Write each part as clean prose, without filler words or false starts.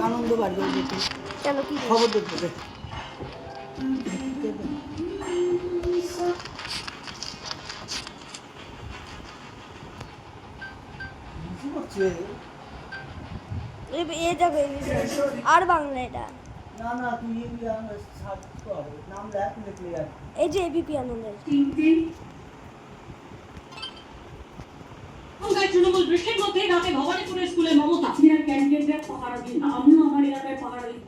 আনন্দ বাড়বে যেতে। কেন কি খবর দেখবে। এ যাবে আর বাংলা এটা না না তুই সার্চ কর, নাম লেখ, লিখলে আর এই যে এবিপি আনন্দের তৃণমূল বৃষ্টির মধ্যে রাতে ভবানীপুরের স্কুলে মমতা ক্যান্ডিডেটদের পাহারা দিন, আমিও আমার এলাকায় পাহারা দিই।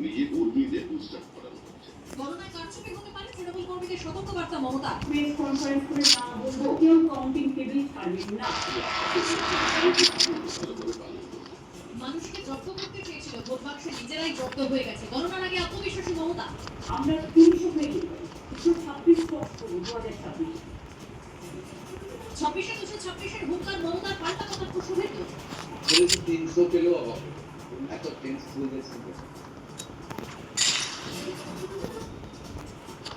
নিজে কর্মীদের বুস্টার করানো হচ্ছে। গণনায় কারচুপি হতে পারে, তৃণমূল কর্মীদের সতর্ক বার্তা মমতা। প্রেস কনফারেন্স করে না বলবো কেউ কাউন্টিং টেবিল ছাড়বেন না। মানুষকে জব্দ করতে চেয়েছিল, ভোট বাক্সে নিজেরাই জব্দ হয়ে গেছে। গণনার আগে আত্মবিশ্বাসী মমতা। আমরা 300 হয়ে গেল, 126 ক্রস করবো 2026। 26-26 হুঙ্কার মমতার, পাল্টা কথা প্রশ্নের তো 300 পেলেও অভাব, এত টেন্স হয়ে গেছে।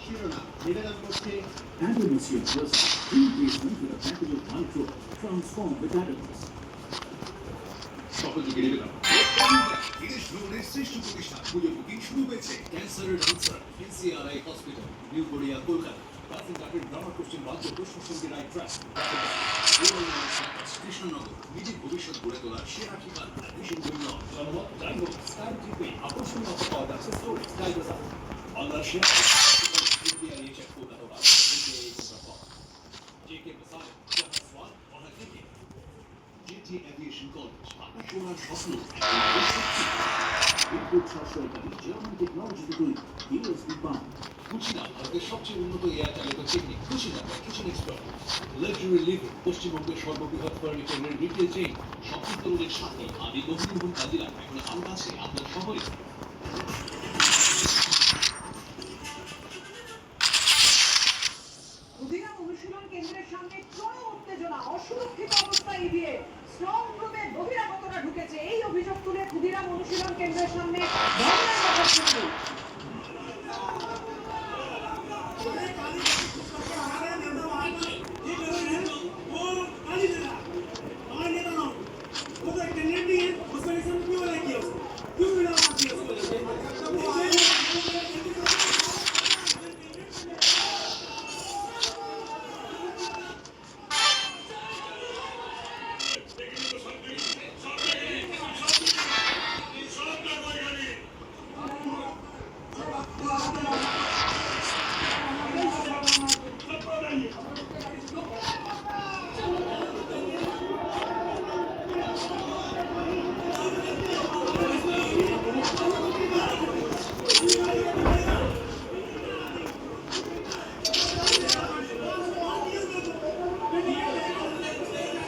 শিরোনাম নিবেদন করছে Advocacy plus replacement with a package of 1 crore. Transform with Advocacy. সহযোগী নিবেদন বিদেশ ভ্রমণের শ্রেষ্ঠ প্রতিষ্ঠান পুজো বুকিং শুরু হয়েছে। ক্যান্সারের আনসার NCRI hospital, new Garia, Kolkata. রাজেন্দ্রের ব্রাহ্মণ পশ্চিম রাজ্য প্রশাসন রায় ট্রাস্ট, কৃষ্ণনগর। নিজের ভবিষ্যৎ গড়ে তোলার সেরা ঠিকানা। ভীষণ জন্য জনমত জানবো স্টার জিপে আকর্ষণীয় অফার পাওয়া যাচ্ছে স্টোরে স্টাইল বাজার বাংলার সেরা JK Bazaar, जहां स्वाद वहां JK। JT Aviation College, সোনার স্বপ্ন Input সাশ্রয়কারী German technology তৈরি USB pump. কুচিনা ভারতের সবচেয়ে উন্নত এয়ার চালিত technique. Kutchina kitchen expert, luxury living, পশ্চিমবঙ্গের সর্ববৃহৎ ফার্নিচারের রিটেল চেইন। সংযুক্তদের সাথে আদি গভীরভূম কাজিরা এখন আরো কাছে আপনার শহরে। ক্ষুদিরাম অনুশীলন কেন্দ্রের সামনে চরম উত্তেজনা, অসুরক্ষিত অবস্থায় ইভিএম, স্ট্রং রুমে বহিরাগতরা ঢুকেছে। এই অভিযোগ তুলে ক্ষুদিরাম অনুশীলন কেন্দ্রের সামনে ধর্নার কথা শুরু।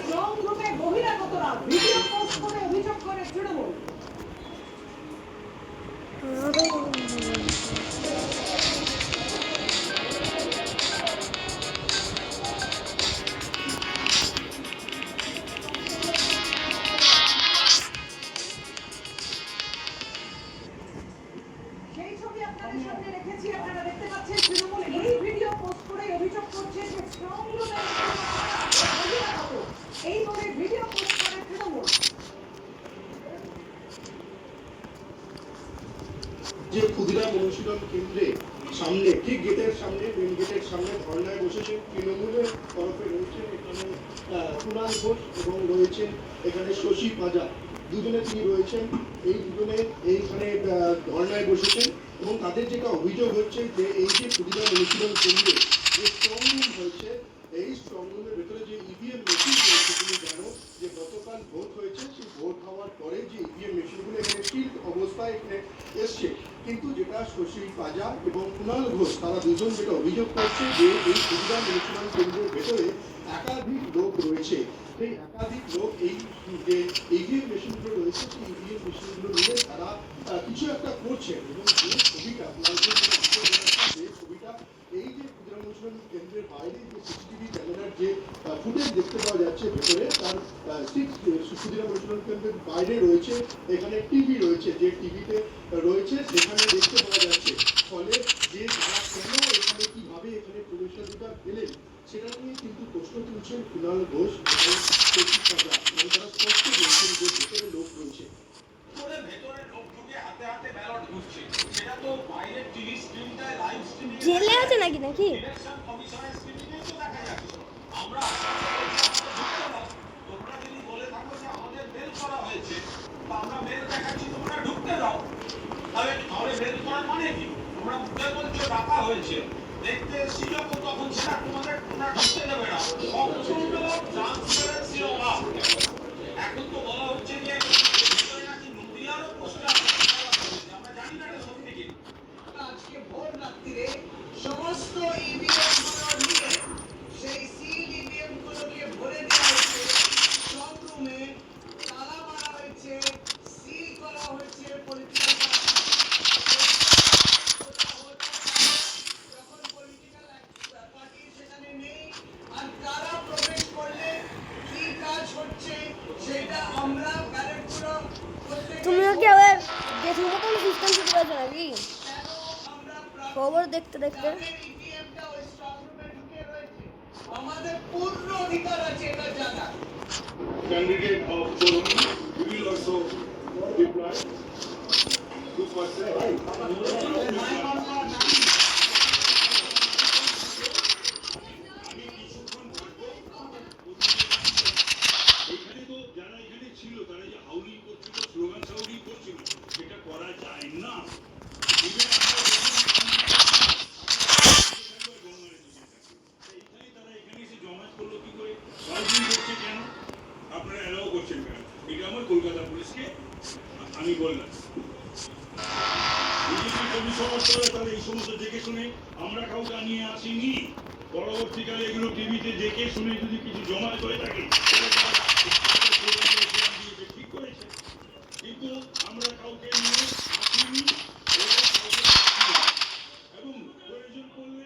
স্ট্রং রুমে বহিরাগতরা ভিডিও পোস্ট করে অভিযোগ করে তৃণমূল। সেই ছবি আপনাদের সামনে রেখেছি, আপনারা দেখতে পাচ্ছেন তৃণমূল এই ভিডিও পোস্ট করে অভিযোগ করছে যে স্ট্রং রুমে বহিরাগত। এই বলে ভিডিও পোস্ট করে তৃণমূল। যে ক্ষুদিরাম অনুশীলন কেন্দ্রে সামনে ঠিক গেটের সামনে মেন গেটের সামনে ধর্নায় বসেছেন তৃণমূলের তরফে রয়েছেন এখানে কুণাল ঘোষ এবং রয়েছেন এখানে শশী পাজা, দুজনে তিনি রয়েছেন। এই দুজনে এইখানে ধর্নায় বসেছেন এবং তাদের যেটা অভিযোগ হচ্ছে যে এই যে ক্ষুদিরাম অনুশীলন কেন্দ্রে যে স্ট্রং রুম হয়েছে, এই স্ট্রং রুমের ভেতরে যে ইভিএম মেশিন রয়েছে, তুমি জানো যে গতকাল ভোট হয়েছে, সেই ভোট হওয়ার পরে যে ইভিএম মেশিনগুলো এখানে সিল্ড অবস্থায় এখানে এসছে। কিন্তু যেটা শশী পাজা এবং কুণাল ঘোষ তারা দুজন যেটা অভিযোগ করছে যে এই ক্ষুদিরাম অনুশীলন কেন্দ্রের ভেতরে একাধিক লোক রয়েছে। সেই একাধিক লোক এই যে ইভিএম মেশিনগুলো রয়েছে, সেই ইভিএম মেশিনগুলো নিয়ে তারা কিছু একটা করছেন। এবং যে ছবিটা কুণাল ঘোষ যে ছবিটা এই যে ক্ষুদিরাম অনুশীলন কেন্দ্রের বাইরে যে সিসিটিভি ক্যামেরার যে ফুটেজ দেখতে পাওয়া যাচ্ছে ভেতরে, তার ঠিক ক্ষুদিরাম অনুশীলন কেন্দ্রের বাইরে রয়েছে এখানে টিভি রয়েছে, যে টিভিতে রয়েছে সেখানে দেখতে পাওয়া যাচ্ছে। ফলে যে তারা কেন এখানে কিভাবে এখানে প্রবেশাধিকার পেলেন সেটা নিয়ে কিন্তু প্রশ্ন তুলছেন কুণাল ঘোষ এবং শশী পাজা। এবং তারা স্পষ্ট বলছেন যে ভেতরে লোক রয়েছে। জেলে আছে নাকি নাকি ইলেকশন কমিশনের স্ক্রিনিংয়ে তো দেখা যাচ্ছে আমরা তোমরা যদি বলে থাকো যে আমাদের মেল করা হয়েছে বা আমরা মেল দেখাচ্ছি তোমরা ঢুকতে দাও তাহলে মেল করার মানে কি তোমরা মুখে বলছো ডাকা হয়েছে দেখতে এসছি যখন তখন সেটা তোমরা ঢুকতে দেবে না সম্পূর্ণ ট্রান্সপারেন্সি অভাব এখন তো বলা হচ্ছে যে ভিতরে নাকি নদিয়ারও পোস্টার আমরা জানি না এটা সত্যি কি আজকে ভোর রাত্রিরে সমস্ত ইভিএম গুলো নিয়ে সেই সিল ইভিএম গুলোকে ভরে দেওয়া হয়েছে স্ট্রং রুমে তালা মারা হয়েছে সিল করা হয়েছে পলিটিক্যাল যখন পলিটিক্যাল পার্টি সেখানে নেই আর কারা প্রবেশ করলে কি কাজ হচ্ছে সেটা আমরা ব্যালট গুলো তুমিও কি আবার দেখে মতন সিস্টেম শুরু করেছো নাকি খবর দেখতে দেখতে আমাদের পূর্ণ অধিকার আছে এটা জানা candidate of Forum, we will also deploy 2%. আমি কিছুক্ষণ থাকবো এখানে তো যারা এখানে ছিল তারা যে হাউলিং করছিল স্লোগান হাউলিং করছিল সেটা করা যায় না Even এইখানে তারা এখানে এসে জমা করলো কি করে হাউলিং করছে কেন আপনারা অ্যালাউ করছেন কেন এটা আমার কলকাতা পুলিশকে আমি বললাম বিজেপি কর্মী সমর্থকরা তাহলে এই সমস্ত দেখে শুনে আমরা কাউকে নিয়ে আসিনি পরবর্তীকালে এগুলো টিভিতে দেখে শুনে যদি কিছু জমা করে থাকে ঠিক করেছে কিন্তু আমরা কাউকে নিয়ে আসিনি এবং প্রয়োজন করলে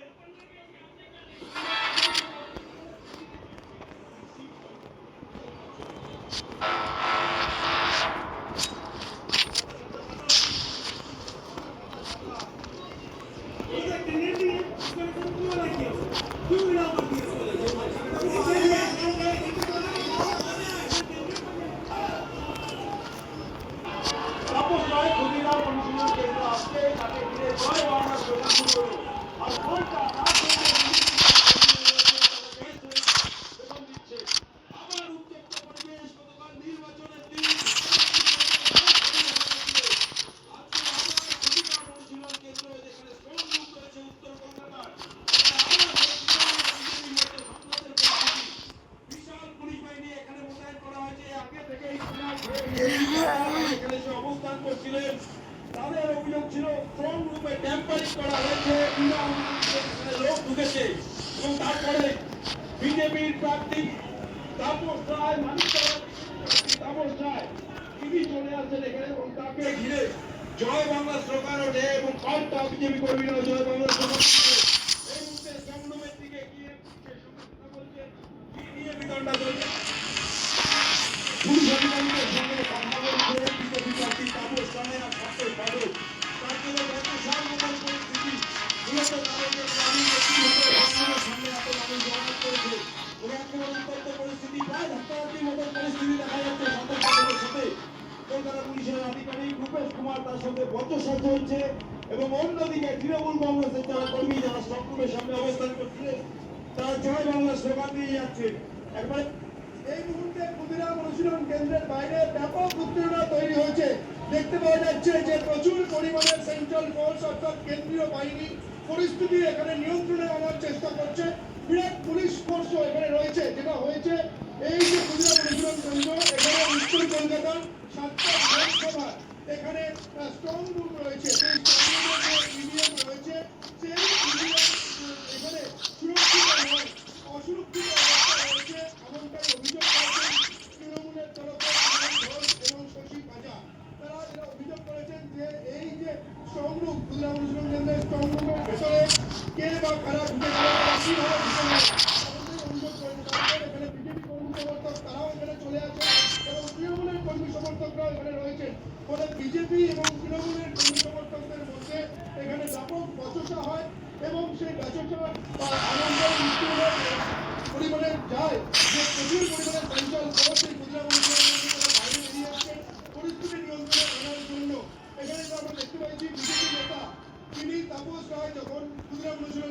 অবস্থান করছিলেন তাদের অভিযোগ ছিল স্ট্রং রুমে ট্যাম্পারিং করা হয়েছে লোক ঢুকেছে এবং তারপরে বিজেপির প্রার্থী তাপস রায় তাপস রায় তিনি চলে আসছেন এখানে এবং তাকে ঘিরে জয় বাংলা স্লোগান ওঠে এবং কয়েকটা বিজেপি কর্মীরা জয় বাংলা স্লোগান এই মুহূর্তে স্ট্রং রুমের দিকে গিয়ে কি নিয়ে বিতণ্ডা চলছে পুলিশ অধিকারীদের সঙ্গে কথা বলছে বিজেপি প্রার্থী তাপস রায় আর সত্যই পাঠক তার জন্য একটা সর্বমোট পরিস্থিতি মূলত তাদের গ্রামীণ সামনে এত মানুষ জমায়েত করেছে এবং একেবারে উত্তপ্ত পরিস্থিতি প্রায় ধাক্কাধাক্কির মতন পরিস্থিতি দেখা যাচ্ছে সন্ত্রাস পাঠকের সাথে কলকাতা পুলিশের আধিকারিক রূপেশ কুমার তার সঙ্গে বচসা চলছে এবং অন্যদিকে তৃণমূল কংগ্রেসের যারা কর্মী যারা স্টকরুমের সামনে অবস্থান করছিলেন তারা জয় বাংলা স্লোগান দিয়ে যাচ্ছে একবারে এই মুহূর্তে ক্ষুদিরাম অনুশীলন কেন্দ্রের বাইরে ব্যাপক উত্তেজনা তৈরি হয়েছে দেখতে পাওয়া যাচ্ছে যে প্রচুর পরিমাণে সেন্ট্রাল ফোর্স অর্থাৎ কেন্দ্রীয় বাহিনী পরিস্থিতি এখানে নিয়ন্ত্রণে আনার চেষ্টা করছে বিরাট পুলিশ ফোর্সও এখানে রয়েছে যেটা হয়েছে এই যে ক্ষুদিরাম অনুশীলন কেন্দ্র এখানে উত্তর কলকাতার 7টা বিধানসভা এখানে স্ট্রং রুম রয়েছে সেই স্ট্রং রুমে যে ইভিএম রয়েছে সেই ইভিএম এখানে সুরক্ষিত নয় অসুরক্ষিত অবস্থা রয়েছে এমনটাই অভিযোগ করেছেন তৃণমূলের তরফে এবং শশী পাজা তারা এটা অভিযোগ করেছেন যে এই যে স্ট্রং রুম ক্ষুদিরাম অনুশীলন কেন্দ্রের স্ট্রং রুমের ভেতরে কে বা কারা ঢুকে গেল কিভাবে ঢুকে গেল অভিযোগ করেছে তারপর এখানে বিজেপি কর্মী সমর্থক তারাও এখানে চলে আসে এবং তৃণমূলের কর্মী সমর্থকরাও এখানে রয়েছেন ফলে বিজেপি এবং তৃণমূলের কর্মী সমর্থকদের মধ্যে এখানে ব্যাপক বচসা হয় এবং সেই বচসা আনন্দের মৃত্যু পরিমাণে যায় যে প্রচুর পরিমাণে সেন্ট্রাল ফোর্স এই ক্ষুদিরাম অনুশীলন বাইরে বেরিয়ে আসছে পরিস্থিতি নিয়ন্ত্রণে আনার জন্য এখানে আমরা দেখতে পাচ্ছি বিজেপি নেতা তিনি তাপস রায় যখন ক্ষুদিরাম অনুশীলন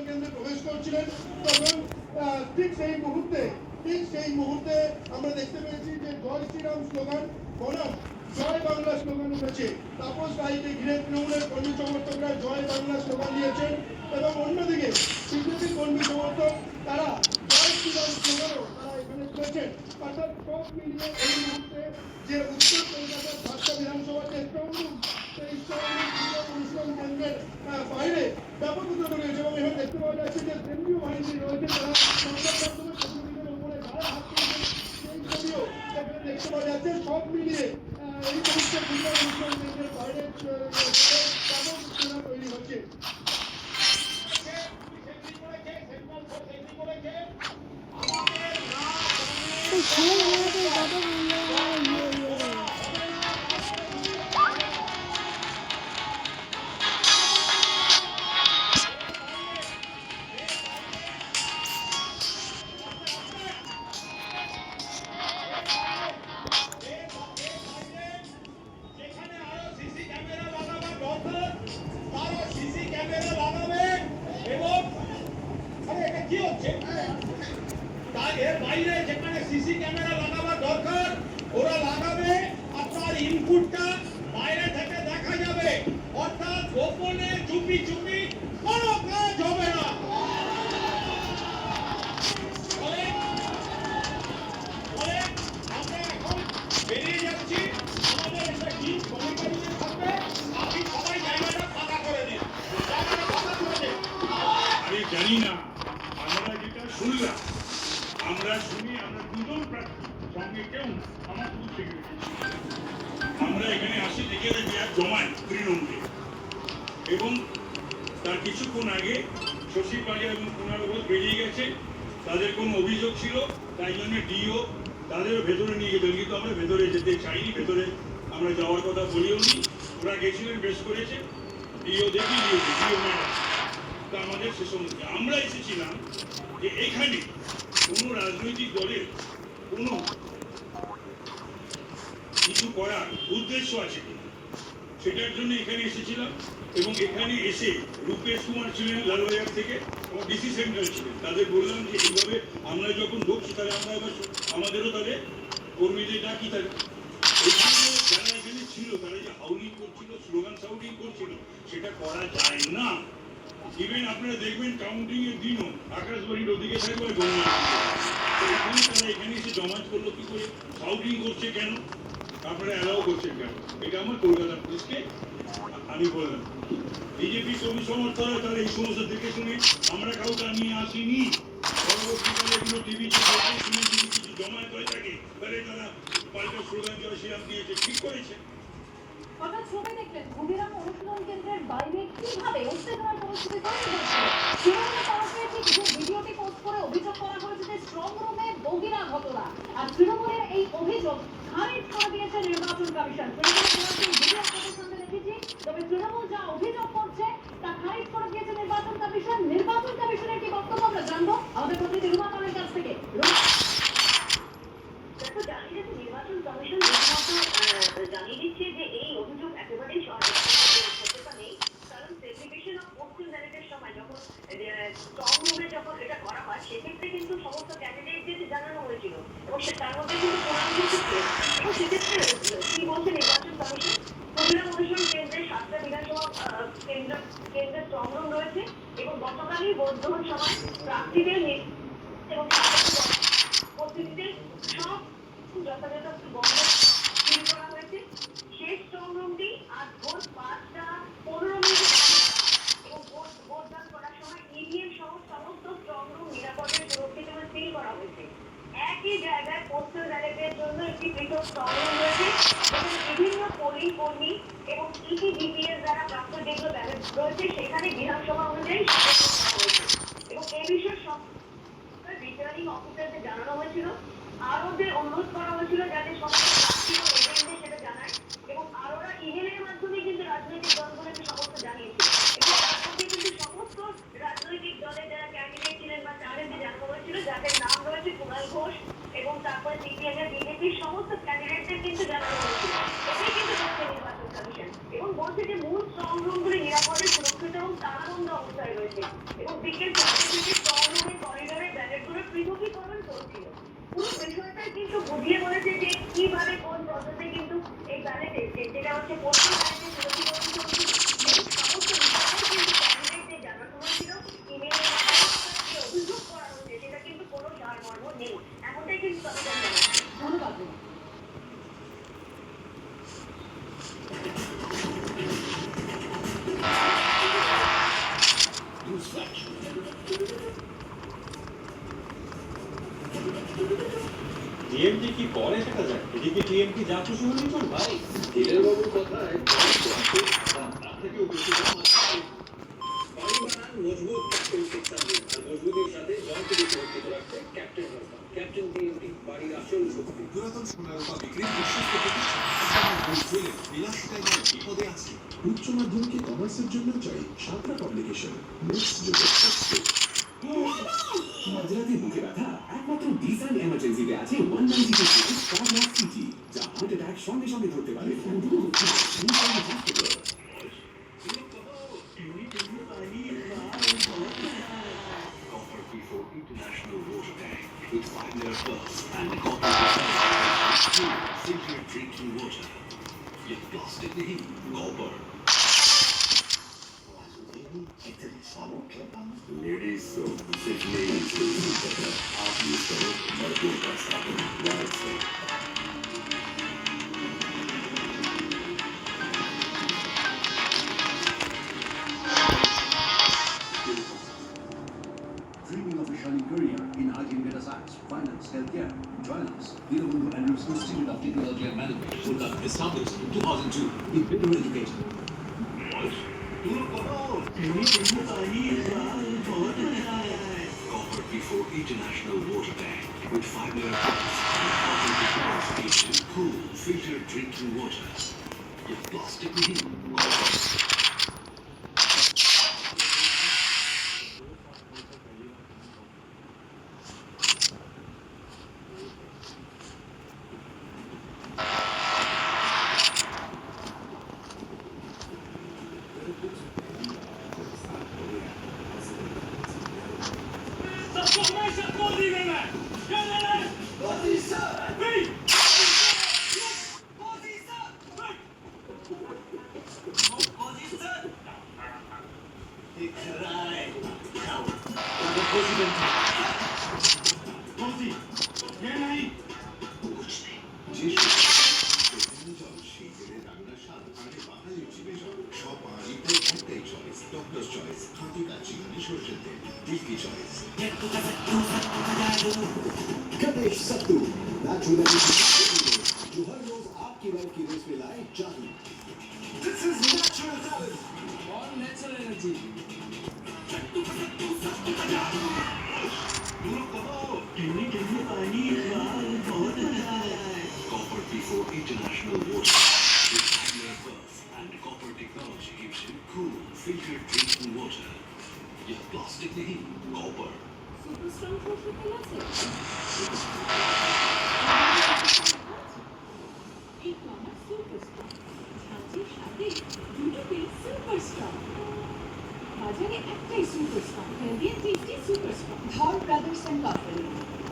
এই মুহূর্তে আমরা দেখতে পেয়েছি যে জয় শ্রীরাম স্লোগান বনাম জয় বাংলা স্লোগান উঠেছে। তাপস রায়কে ঘিরে তৃণমূলের কর্মী সমর্থকরা জয় বাংলা স্লোগান দিয়েছেন এবং অন্যদিকে বিজেপি কর্মী সমর্থক তারা জয় শ্রীরাম স্লোগানও তারা এখানে তুলেছেন। অর্থাৎ সব মিলিয়ে এই মুহূর্তে যে উত্তর কলকাতার 7টা বিধানসভাতে স্ট্রং রুম, সেই স্ট্রং রুম অনুশীলন কেন্দ্রের বাইরে ব্যাপক উদ্যোগ রয়েছে এবং এখানে দেখতে পাওয়া যাচ্ছে যে কেন্দ্রীয় বাহিনী রয়েছে তারা সংবাদ মাধ্যমে সাংবাদিকদের উপরে গায়ে হাত তুলেছেন, সেই ছবিও এখানে দেখতে পাওয়া যাচ্ছে। সব মিলিয়ে এই মুহূর্তে পূর্ণ অনুশীলন কেন্দ্রের বাইরে ব্যাপক উত্তেজনা তৈরি হচ্ছে। এই খেলাধুলাতে কত যেখানে আরো সিসি ক্যামেরা লাগাবার দরকার, আরো সিসি ক্যামেরা লাগাবে এবং আরে এটা কি হচ্ছে? তার এর বাইরে যেখানে সিসি ক্যামেরা লাগাবার দরকার ওরা লাগাবে, আর তার ইনপুটটা বাইরে থেকে দেখা যাবে, অর্থাৎ গোপনে চুপি চুপি কোনো কাজ হবে না। ফলে আমরা এখন বেরিয়ে যাচ্ছি, আমাদের একটা টিম কমিটি থাকবে, আপনি সবাই জায়গাটা ফাঁকা করে দিন, জায়গাটা ফাঁকা করে দিন। আমি জানি না, আমরা যেটা শুনলাম, আমরা শুনি আমরা দুজন প্রার্থী, সঙ্গে কেউ না, আমার শুধু সেক্রেটারি। আমরা এখানে আসি দেখে মেয়াদ জমায় তৃণমূলে, এবং তার কিছুক্ষণ আগে শশী পালিয়া এবং কুণাল ঘোষ বেরিয়ে গেছে। তাদের কোনো অভিযোগ ছিল, তাই জন্য ডিও তাদেরও ভেতরে নিয়ে গেছিল, কিন্তু আমরা ভেতরে যেতে চাইনি, ভেতরে আমরা যাওয়ার কথা বলিও নি। ওরা গেছিলেন, বেশ করেছে, ডিও দেখি দিয়েছে, ডিও ম্যাডাম। তা আমাদের সে সমস্ত আমরা এসেছিলাম যে এখানে কোনো রাজনৈতিক দলের কোনো কিছু করার উদ্দেশ্য আছে কিনা সেটার জন্য এখানে এসেছিলাম। এবং এখানে এসে রূপেশ কুমার ছিলেন লালবাজার থেকে, এবং ডিসি সেন্ট্রাল ছিলেন, তাদের বললাম যে এইভাবে আমরা যখন ঢুকছি তাহলে আমরা এবার আমাদেরও তাহলে কর্মীদের ডাকি, তাহলে এখানে যারা এখানে ছিল তারা যে হাউলিং করছিল, স্লোগান সাউন্ডিং করছিল, সেটা করা যায় না। ইভেন আপনারা দেখবেন কাউন্টিং এর দিনও আকাশবাড়ির ওদিকে থাকবে গঙ্গা, এখানে তারা এখানে এসে জমায়েত করলো কি করে, সাউন্ডিং করছে কেন, আপনারা অ্যালাউ করছেন কেন? এটা আমার কলকাতা পুলিশকে আমি বললাম। বিজেপি কর্মী সমর্থকরা তারা এই সমস্ত দেখে শুনে আমরা কাউকে নিয়ে আসিনি। পরবর্তীকালে এগুলো টিভিতে শুনে যদি কিছু জমায়েত হয়ে থাকে তাহলে তারা পাল্টা স্লোগান জয় শ্রীরাম দিয়েছে, ঠিক করেছে। হঠাৎ ছবি দেখলেন ক্ষুদিরাম অনুশীলন কেন্দ্রের বাইরে কিভাবে উত্তেজনার পরিস্থিতি তৈরি হচ্ছে। তৃণমূলের তরফে ঠিক যে ভিডিওটি পোস্ট করে অভিযোগ করা হয়েছে যে স্ট্রং রুমে বগিরা ঘটনা, আর তৃণমূলের এই অভিযোগ খারিজ করে দিয়েছে নির্বাচন কমিশন। ভিডিও আপনাদের সামনে রেখেছি, তবে তৃণমূল যা অভিযোগ করছে তা খারিজ করে দিয়েছে নির্বাচন কমিশন। নির্বাচন কমিশনের কি বক্তব্য আমরা জানবো আমাদের প্রতিনিধি রুমা পালের কাছ থেকে। দেখো, জানিয়ে দিচ্ছে নির্বাচন কমিশন রীতিমতো জানিয়ে দিচ্ছে যে এই অভিযোগ একেবারেই সত্যতা নেই, কারণ সেগ্রিগেশন অফ পোস্টাল ব্যালটের সময় যখন স্ট্রং রুমে যখন এটা করা হয় সেক্ষেত্রে কিন্তু সমস্ত ক্যান্ডিডেটদের জানানো হয়েছিল এবং তার মধ্যে কিন্তু প্রমাণ ছিল। এবং সেক্ষেত্রে কি বলছে নির্বাচন কমিশন, ক্ষুদিরাম অনুশীলন কেন্দ্রের 7টা বিধানসভা কেন্দ্রের স্ট্রং রুম রয়েছে এবং গতকালই ভোট গ্রহণ সময় প্রার্থীদের এবং উপস্থিতিতে সব যথাযথ বন্ধ শুরু করা হয়েছে। শেষ স্ট্রং রুমটি আজ ভোর 5:15 এবং ভোটদান করার সময় ইভিএম সহ সমস্ত স্ট্রং রুম নিরাপদে সুরক্ষিত এবং সিল করা হয়েছে। একই জায়গায় পোস্টাল ব্যালটের জন্য একটি পৃথক স্ট্রং রুম রয়েছে এবং বিভিন্ন পোলিং কর্মী এবং ইসিজিপিএস দ্বারা প্রাপ্ত যেগুলো ব্যালট রয়েছে সেখানে বিধানসভা অনুযায়ী সংরক্ষণ করা হয়েছে। এবং এ বিষয়ে সব রিটার্নিং অফিসারদের জানানো হয়েছিল, আরোদের অনুরোধ করা হয়েছিল যাতে সমস্ত প্রার্থী ও এজেন্টদের সেটা জানায় এবং আরোরা ইমেলের মাধ্যমে কিন্তু রাজনৈতিক দলগুলোকে সমস্ত জানিয়েছিল এবং তার মধ্যে কিন্তু সমস্ত রাজনৈতিক দলের যারা ক্যান্ডিডেট ছিলেন বা তাদেরকে জানানো হয়েছিল যাদের নাম রয়েছে কুণাল ঘোষ এবং তারপরে সিপিএম এর বিজেপির সমস্ত ক্যান্ডিডেটদের কিন্তু জানানো হয়েছিল। এটাই কিন্তু বলছে নির্বাচন কমিশন এবং বলছে যে মূল স্ট্রং রুমগুলি নিরাপদে সুরক্ষিত এবং তালাবন্ধ অবস্থায় রয়েছে এবং একটু বুঝিয়ে বলেছে যে কিভাবে কোন প্রসেসে কিন্তু এই ব্যালেটে যেটা হচ্ছে পোস্টাল ব্যালেটে নথিভুক্ত চলছে এই সমস্ত বিষয়ে কিন্তু ক্যান্ডিডেটদের জানানো হয়েছিল ইমেইলের মাধ্যমে যে অভিযোগ করা হচ্ছে সেটা কিন্তু কোনো সারমর্ম নেই এমনটাই কিন্তু কমিশন জানাচ্ছে। ধন্যবাদ। টিএমটি কি করে সেটা জানি, এদিকে টিএমটি যা খুশি হলেই চল ভাই। হিরেনবাবুর কথায় তার থেকেও বেশি দাম আছে। মজবুত ক্যাপ্টেন শিক্ষাবিদ আর মজবুতির সাথে জনপ্রিয় সুরক্ষিত রাখতে ক্যাপ্টেন হাসপাতাল, ক্যাপ্টেন টিএমটি বাড়ির আসল শক্তি। পুরাতন সোনার রূপা বিক্রির বিশ্বস্ত প্রতিষ্ঠান বিলাসিতায় নয় বিপদে আছে। উচ্চ মাধ্যমিকে কমার্সের জন্য চাই সাঁতরা পাবলিকেশন নেক্সট যুগের টেক্সট। মাঝরাতে বুকে ব্যথা একমাত্র ডিসান এমার্জেন্সিতে আছে 192 কার্ডিয়াক সিটি, যা হার্ট অ্যাটাক সঙ্গে সঙ্গে ধরতে পারে। Copper P4 International Water Tank with 5-layer pulse and copper filtered drinking water. ये प्लास्टिक नहीं, कॉपर। लेडीज सोप सिर्फ लेडीज को ही पता, आप यूज करो मर्दों का साबुन white soap. Dreaming of a shining career in IT and data science, finance, healthcare? Join us. Dheerabandhu Andrews Institute of Technology and Management, Kolkata, established in 2002. a better education. Copper P4 International Water Tank with 5-layer pulse and copper technology keeps you cool, filtered drinking water. ये plastic नहीं, copper. Ganesh सत्तू natural जो हर रोज आपकी life की race में लाए जादू। This is natural talent और natural energy. Copper P4 International Water with 5-layer pulse and copper technology keeps you cool, filtered drinking water. ये प्लास्टिक नहीं, कॉपर। সুপার স্ট্রং সরষের তেল আছে? এই তো আমার সুপার স্ট্রং, ঝাঁঝির সাথে দুটোতেই সুপার স্ট্রং। বাজারে একটাই super strong, healthy and tasty super strong. Dhar brothers and company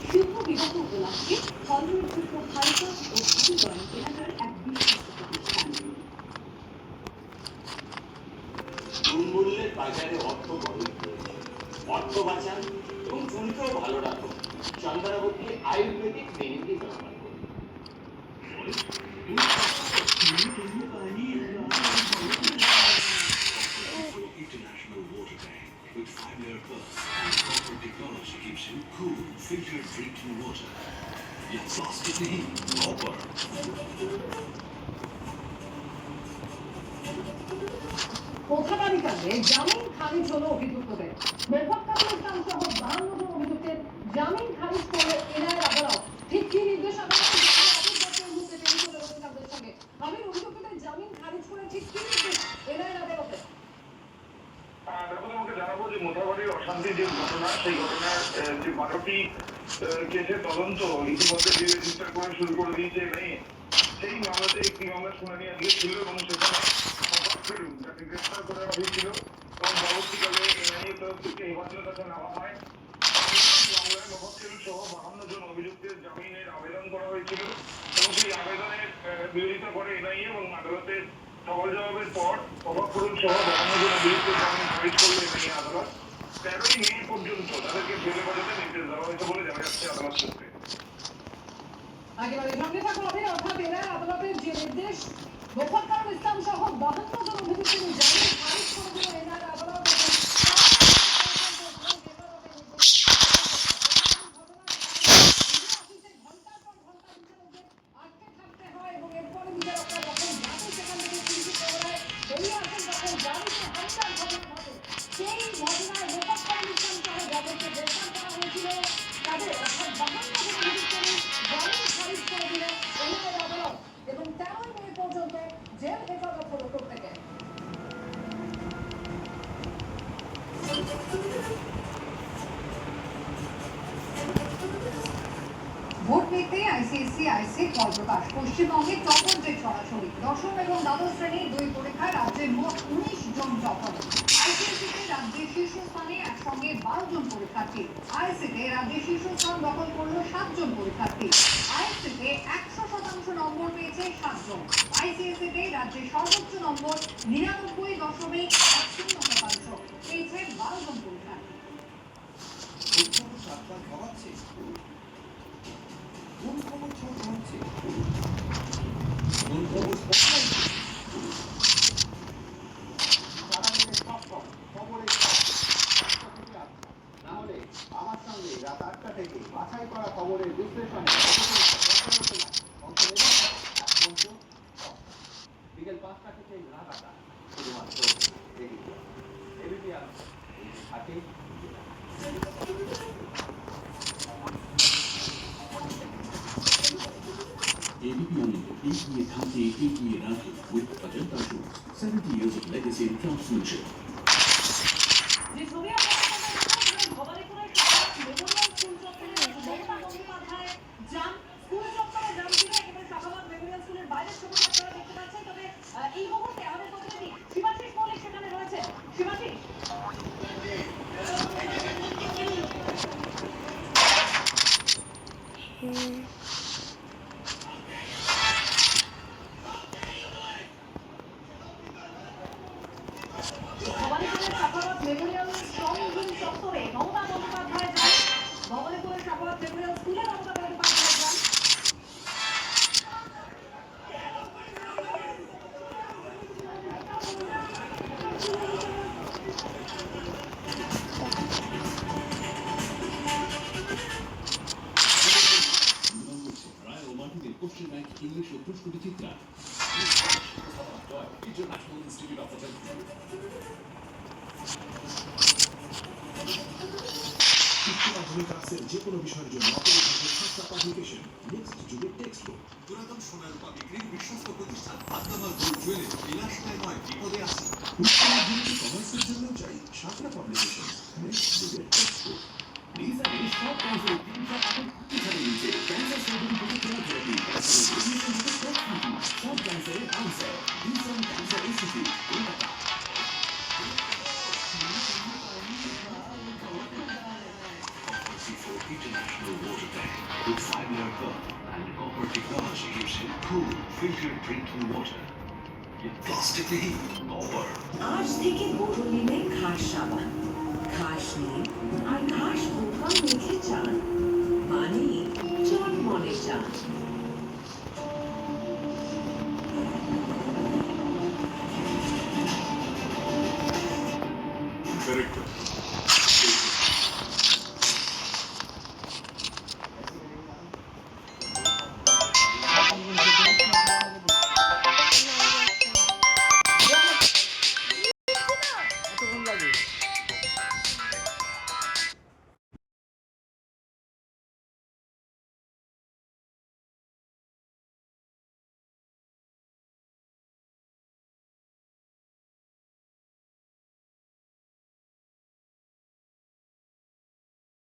শুভ বিবাহ উপলক্ষে হলরুট দুটো হালকা ও ভারী গরম কেনাকার এক বিশ্বস্ত প্রতিষ্ঠান। মূল্যের বাজারে অর্থ বড়ই প্রয়োজন। অর্থ বাঁচান এবং চুলকেও ভালো রাখুন। চন্দ্রাবতী আয়ুর্বেদিক মেহেন্দি ব্যবহার করুন। International Water Tank with 5-layer pulse and copper technology keeps you cool, filtered drinking water. ये प्लास्टिक नहीं, कॉपर। কোথাকারিকালে জামিন খারিজ হলো অভিযুক্তদের। বেফাক্কাতুল ইসলাম সহ 52 জন অভিযুক্তের জামিন খারিজ করলো এনআইএর আদালত। ঠিক কি নির্দেশ আদালত মুখে পেশ করে অভিযোগকারীদের সঙ্গে আমি অভিযুক্তদের জামিন খারিজ করে ঠিক কি নির্দেশ এনআইএর আদালতে? আমাকে জানাবো যে মোথাবাড়ির অশান্তির যে ঘটনা, সেই ঘটনার যে 12টি কেসের তদন্ত ইতিমধ্যে রেজিস্টার করে শুরু করে দিয়েছে এনআইএ। সেই মামলাতে একটি মামলার শুনানি আজকে ছিল এবং সেখানে যাকে গ্রেফতার করা হয়েছিল এবং পরবর্তীকালে এনআইএ তরফ থেকে হেফাজতের কাছে নেওয়া হয়। মামলায় মোফাজ্জল সহ 52 জন অভিযুক্তের জামিনের আবেদন করা হয়েছিল এবং সেই আবেদনের বিরোধিতা করে এনআইএ এবং আদালতের সওয়াল জবাবের পর মোফাজ্জল সহ 52 জন অভিযুক্তের জামিন খারিজ করল এনআইএ আদালত। 13ই মে পর্যন্ত তাদেরকে জেলে পাঠাতে নির্দেশ দেওয়া হয়েছে বলে জানা যাচ্ছে আদালত সূত্রে। একেবারে সঙ্গে থাকুন অর্থাৎ এনআইএ আদালতের যে নির্দেশ মোফাজ্জল ইসলাম সহ 52 জন অভিযুক্তের জামিন খারিজ করে দিল এনআইএ আদালত। সেই ঘটনায় মোফাজ্জল ইসলাম সহ যাদেরকে গ্রেফতার করা হয়েছিল তাদের অর্থাৎ 52 জন অভিযুক্তের জামিন খারিজ করে দিল এনআইএ আদালত এবং 13ই মে পর্যন্ত জেল হেফাজত হলো প্রত্যেকে। ভোট নিতে আইসিএসসি আইসি ফল প্রকাশ। পশ্চিমবঙ্গে টপার যে ছড়াছড়ি। দশম এবং দ্বাদশ শ্রেণীর দুই পরীক্ষায় রাজ্যে মোট 19 জন টপার। আইসিএসসিতে রাজ্যের শীর্ষস্থানে একসঙ্গে 12 জন পরীক্ষার্থী। আইএসসিতে রাজ্যের শীর্ষস্থান দখল করল 7 জন পরীক্ষার্থী। আইএসসিতে 100% নম্বর পেয়েছে 7 জন। আইসিএসসিতে রাজ্যের সর্বোচ্চ নম্বর 99.10% পেয়েছে 12 জন পরীক্ষার্থী। আমার সঙ্গে রাত 8টা থেকে বাছাই করা খবরের বিশ্লেষণে বিকেল 5টা থেকে লাগাতার শুধুমাত্র এবিপি থাকে। ABP Anup, equally happy, equally happy with Ajanta Shoes. 70 years of legacy and craftsmanship. যে ছবি আপনাদের ভবানীপুরের মেমোরিয়াল স্কুল চত্বরে মমতা বন্দ্যোপাধ্যায় যান স্কুল চত্বরে যান ছিল একেবারে শাখাবাদ মেমোরিয়াল স্কুলের বাইরের ছবি আপনারা দেখতে পাচ্ছেন। তবে এই মুহূর্তে আমাদের প্রতিনিধি শিবাশিস মল্লিক সেখানে রয়েছে। শিবাশিস, ভবানীপুরের শাখাবাদ মেমোরিয়াল স্ট্রং চত্বরে মমতা বন্দ্যোপাধ্যায় যান। ভবানীপুরের শাখাবাদ মেমোরিয়াল স্কুলে মমতা বন্দ্যোপাধ্যায় যান। Question Bank English ও প্রস্তুতি Chitra International Institute of Photography মাধ্যমিক ক্লাসের যে কোনো বিষয়ের জন্য অপরিহার্য সাতটা পাবলিকেশন নেক্সট যুগের টেক্সট বুক। পুরাতন সোনার বা বিক্রির বিশ্বস্ত প্রতিষ্ঠান আদ্দামাল গোল্ড জুয়েলারি বিলাসিতায় নয় বিপদে আছে। উচ্চ মাধ্যমিক কমার্সের জন্য চাই সাতটা পাবলিকেশন নেক্সট যুগের text book. These are the top cancer teams that are cancer surgery molecular therapy, radiation with top cancer answer. Eastern Cancer Institute, Kolkata. International Water Tank with 5-layer pump and copper technology gives you cool, filtered drinking water. Plastic नहीं, copper. आज থেকে বোতলিনের ঘাস সাবান ঘাস নিয়ে আর ঘাস বোকা মেখে চান মানে